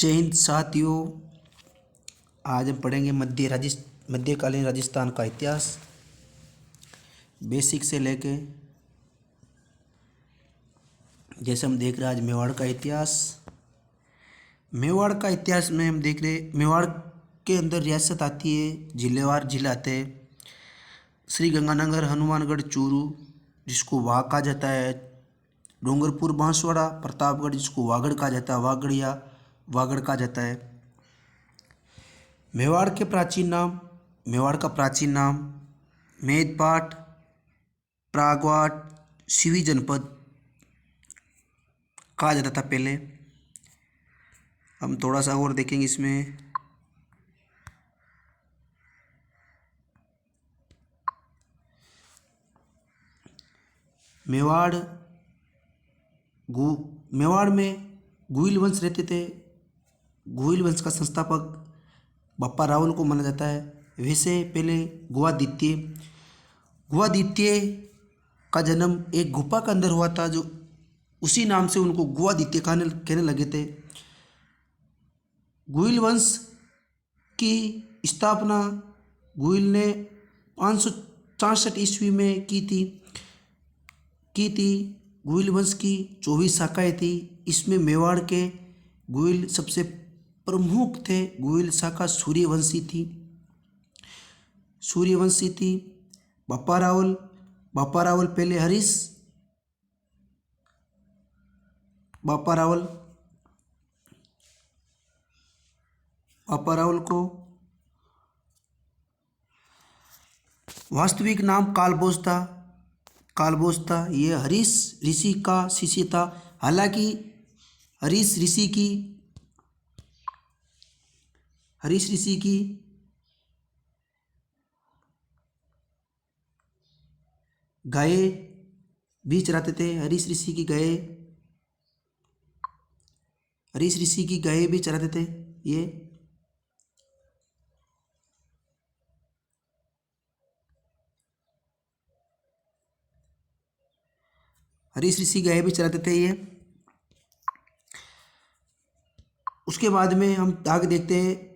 जय हिंद साथियों। आज हम पढ़ेंगे मध्यकालीन राजस्थान का इतिहास, बेसिक से लेके जैसे हम देख रहे हैं आज मेवाड़ का इतिहास। मेवाड़ का इतिहास में हम देख रहे मेवाड़ के अंदर रियासत आती है, जिलेवार जिले आते हैं। श्री गंगानगर, हनुमानगढ़, चूरू जिसको वाघ कहा जाता है, डूंगरपुर, बांसवाड़ा, प्रतापगढ़ जिसको वागड़ कहा जाता है, वागड़ या वागड़ कहा जाता है। मेवाड़ का प्राचीन नाम मेदपाट, प्रागवाट, सिवी जनपद कहा जाता था पहले। हम थोड़ा सा और देखेंगे इसमें। मेवाड़ में गुइल वंश रहते थे। गुइल वंश का संस्थापक बप्पा रावल को माना जाता है। वैसे पहले गुआदित्य का जन्म एक गुफा के अंदर हुआ था, जो उसी नाम से उनको गुआदित्य कहने लगे थे। गुइल वंश की स्थापना गुइल ने 564 ईस्वी में की थी। गुइल वंश की 24 शाखाएँ थी। इसमें मेवाड़ के गुइल सबसे प्रमुख थे। गुइल शाखा सूर्यवंशी थी। बप्पा रावल पहले बप्पा रावल को वास्तविक नाम कालभोज था। ये हरीश ऋषि का शिष्य था। हालांकि हरीश ऋषि की गाय भी चराते थे। हरीश ऋषि की गाय भी चराते थे। ये हरीश ऋषि गाय भी चराते थे ये। उसके बाद में हम आगे देखते हैं।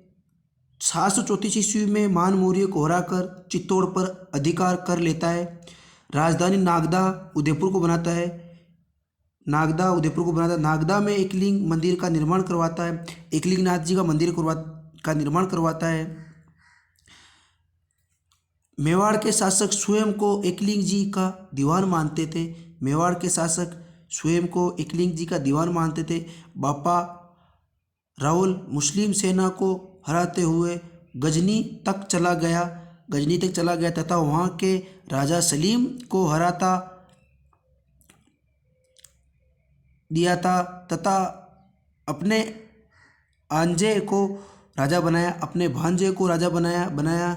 734 ईस्वी में मान मौर्य को हराकर चित्तौड़ पर अधिकार कर लेता है। राजधानी नागदा उदयपुर को बनाता है। नागदा में एकलिंग मंदिर का निर्माण करवाता है। एकलिंगनाथ जी का मंदिर का निर्माण करवाता है। मेवाड़ के शासक स्वयं को एकलिंग जी का दीवान मानते थे। बापा रावल मुस्लिम सेना को हराते हुए गजनी तक चला गया तथा वहाँ के राजा सलीम को हराता दिया था तथा अपने भांजे को राजा बनाया।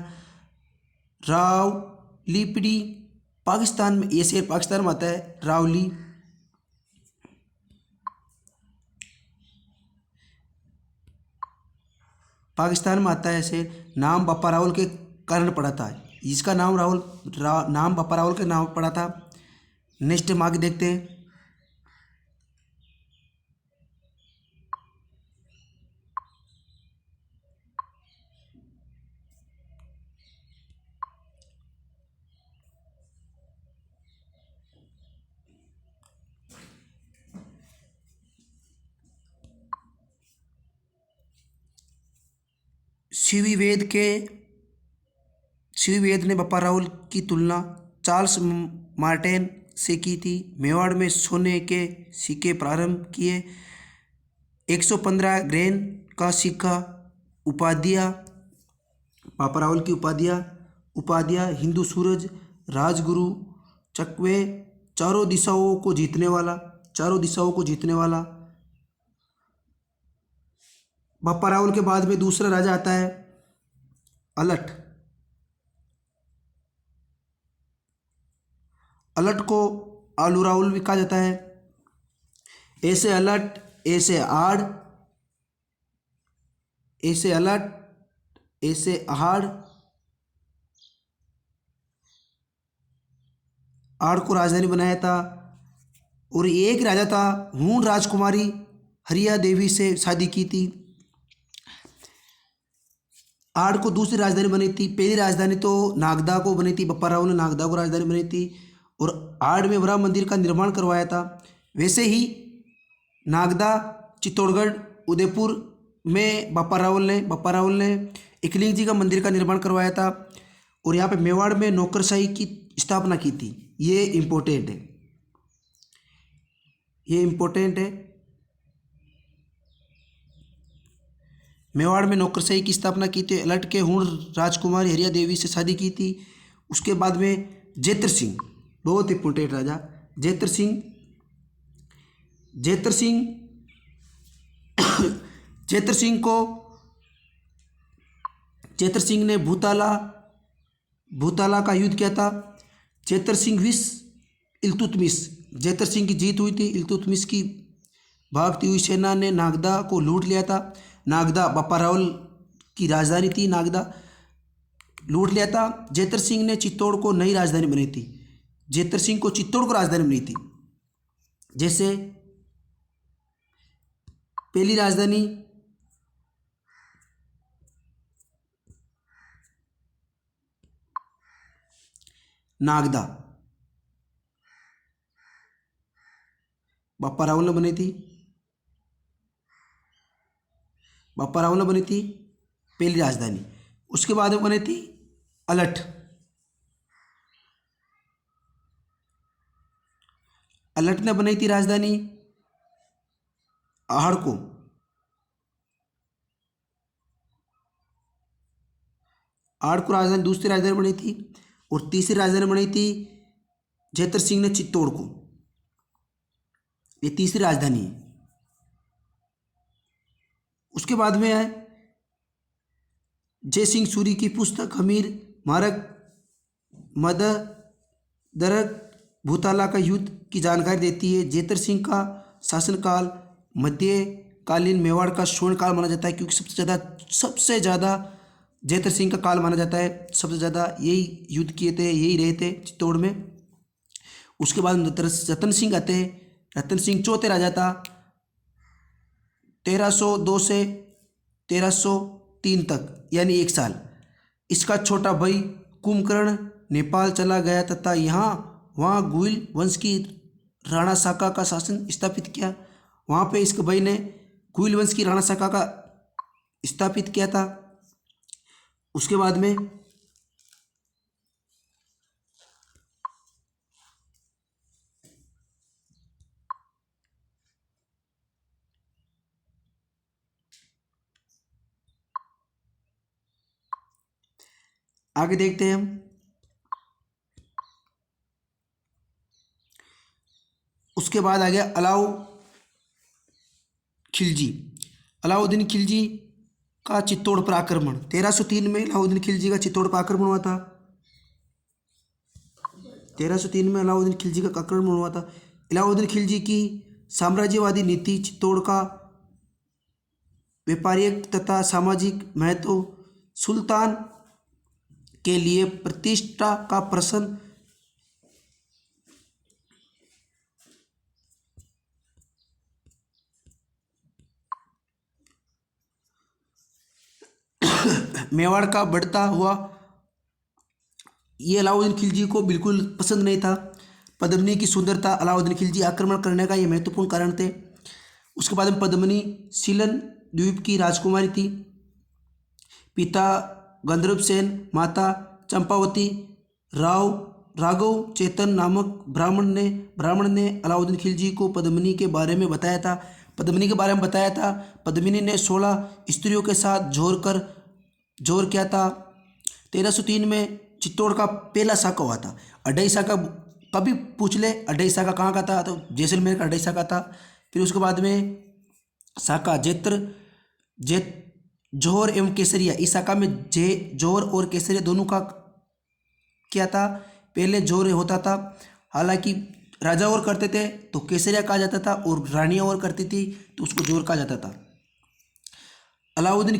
रावलीपीडी पाकिस्तान में, ये शहर पाकिस्तान में आता है। रावली पाकिस्तान में आता है शहर। नाम बप्पा रावल के कारण पड़ा था। इसका नाम नाम बप्पा रावल के नाम पड़ा था। नेक्स्ट हम आगे देखते हैं। शिवी वेद ने बप्पा रावल की तुलना चार्ल्स मार्टेन से की थी। मेवाड़ में सोने के सिक्के प्रारंभ किए। 115 ग्रेन का सिक्का उपाधियाँ बप्पा रावल की उपाधियाँ हिंदू सूरज, राजगुरु, चकवे, चारों दिशाओं को जीतने वाला। बप्पा रावल के बाद में दूसरा राजा आता है अलट को आलू रावल भी कहा जाता है। ऐसे अलट, ऐसे आड़ को राजधानी बनाया था। और एक राजा था हूण राजकुमारी हरिया देवी से शादी की थी। आड़ को दूसरी राजधानी बनी थी। पहली राजधानी तो नागदा को बनी थी, बप्पा राव ने नागदा को राजधानी बनी थी और आड़ में राम मंदिर का निर्माण करवाया था। वैसे ही नागदा, चित्तौड़गढ़, उदयपुर में बप्पा रावल ने एकलिंग जी का मंदिर का निर्माण करवाया था और यहाँ पे मेवाड़ में नौकरशाही की स्थापना की थी। ये इम्पोर्टेंट है, ये इम्पोर्टेंट है। मेवाड़ में नौकरशाही की स्थापना की थी। अलट के हुण राजकुमारी हरिया देवी से शादी की थी। उसके बाद में जेतर सिंह, बहुत इंपॉर्टेंट राजा जेतर सिंह जेतर सिंह ने भूताला का युद्ध किया था। जेतर सिंह विस इल्तुतमिश, जेतर सिंह की जीत हुई थी। इल्तुतमिश की भागती हुई सेना ने नागदा को लूट लिया था। नागदा बप्पा रावल की राजधानी थी, नागदा लूट लिया था। जेतर सिंह ने चित्तौड़ को नई राजधानी बनाई थी। जेतर सिंह को चित्तौड़ को राजधानी बनाई थी। जैसे पहली राजधानी नागदा बप्पा रावल ने बनी थी, पहली राजधानी। उसके बाद में बनी थी अलट। अलट ने बनाई थी राजधानी आहड़ को। आहड़ को राजधानी, दूसरी राजधानी बनी थी और तीसरी राजधानी बनी थी जेतर सिंह ने चित्तौड़ को। ये तीसरी राजधानी है। उसके बाद में है जय सिंह सूरी की पुस्तक हमीर मारक मद दरक भूताला का युद्ध की जानकारी देती है। जेतर सिंह का शासनकाल मध्यकालीन मेवाड़ का स्वर्ण काल माना जाता है, क्योंकि सबसे ज़्यादा जेतर सिंह का काल माना जाता है। सबसे ज़्यादा यही युद्ध किए थे, यही रहे थे चित्तौड़ में। उसके बाद रतन सिंह आते हैं। रतन सिंह चौथे राजा था, 1302 से 1303 तक, यानी 1 साल। इसका छोटा भाई कुंभकर्ण नेपाल चला गया तथा वहाँ गुइल वंश की राणा साका का शासन स्थापित किया। वहाँ पे इसके भाई ने गुइल वंश की राणा साका का स्थापित किया था। उसके बाद में आगे देखते हैं हम। उसके बाद आ गया अलाउद्दीन खिलजी का चित्तौड़ पर आक्रमण। 1303 में अलाउद्दीन खिलजी का चित्तौड़ पर आक्रमण हुआ था। 1303 में अलाउद्दीन खिलजी का आक्रमण हुआ था। अलाउद्दीन खिलजी की साम्राज्यवादी नीति, चित्तौड़ का व्यापारिक तथा सामाजिक महत्व, सुल्तान के लिए प्रतिष्ठा का प्रश्न, मेवाड़ का बढ़ता हुआ, ये अलाउद्दीन खिलजी को बिल्कुल पसंद नहीं था। पद्मिनी की सुंदरता अलाउद्दीन खिलजी आक्रमण करने का ये महत्वपूर्ण कारण थे। उसके बाद में पद्मिनी सीलन द्वीप की राजकुमारी थी। पिता गंधर्व सेन, माता चंपावती। राघव चेतन नामक ब्राह्मण ने अलाउद्दीन खिलजी को पद्मिनी के बारे में बताया था। पद्मिनी ने 16 स्त्रियों के साथ जोर किया था। 1303 में चित्तौड़ का पहला साका हुआ था। अढ़ाई साका कभी पूछ ले, अढ़ाई साका कहाँ का था, तो जैसलमेर का अढ़ाई साका था। फिर उसके बाद में साका जौहर एवं केसरिया। इस साका में जौहर और केसरिया दोनों का क्या था, पहले जौहर होता था। हालांकि राजा और करते थे तो केसरिया कहा जाता था और रानियाँ और करती थी तो उसको जौहर कहा जाता था। अलाउद्दीन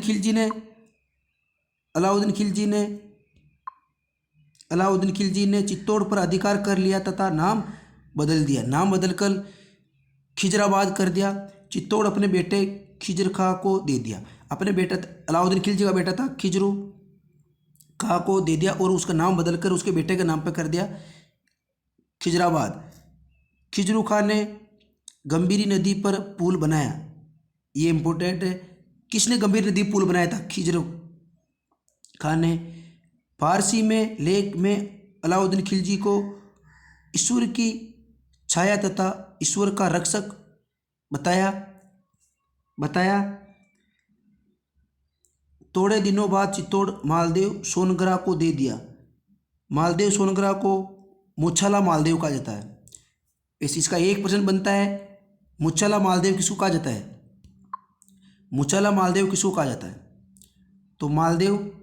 खिलजी ने चित्तौड़ पर अधिकार कर लिया तथा नाम बदलकर खिजराबाद कर दिया। चित्तौड़ अपने बेटे खिजर खां को दे दिया। अपने बेटा अलाउद्दीन खिलजी का बेटा था खिजरू खां को दे दिया और उसका नाम बदलकर उसके बेटे के नाम पे कर दिया खिजराबाद। खिजरू खां ने गंभीरी नदी पर पुल बनाया, ये इम्पोर्टेंट है। किसने गंभीर नदी पुल बनाया था? खिजरू खां ने। फारसी में लेख में अलाउद्दीन खिलजी को ईश्वर की छाया तथा ईश्वर का रक्षक बताया। थोड़े दिनों बाद चित्तौड़ मालदेव सोनगरा को दे दिया। मालदेव सोनगरा को मुछाला मालदेव कहा जाता है। इस इसका एक प्रश्न बनता है, मुछाला मालदेव किसको कहा जाता है? मुछाला मालदेव किसको कहा जाता है? तो मालदेव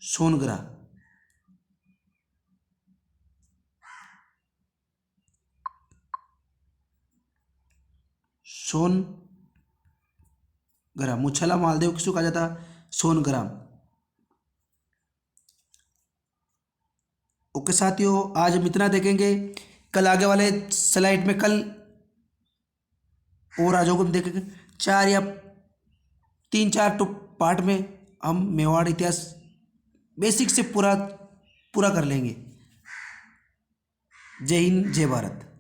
सोनगरा। सोनगरा, मुछाला मालदेव किसको कहा जाता? सोनगरा। ओके साथियों, आज हम इतना देखेंगे। कल आगे वाले स्लाइड में कल और आजों को हम देखेंगे 4 या 3-4 पार्ट में हम मेवाड़ इतिहास बेसिक से पूरा कर लेंगे। जय हिंद, जय भारत।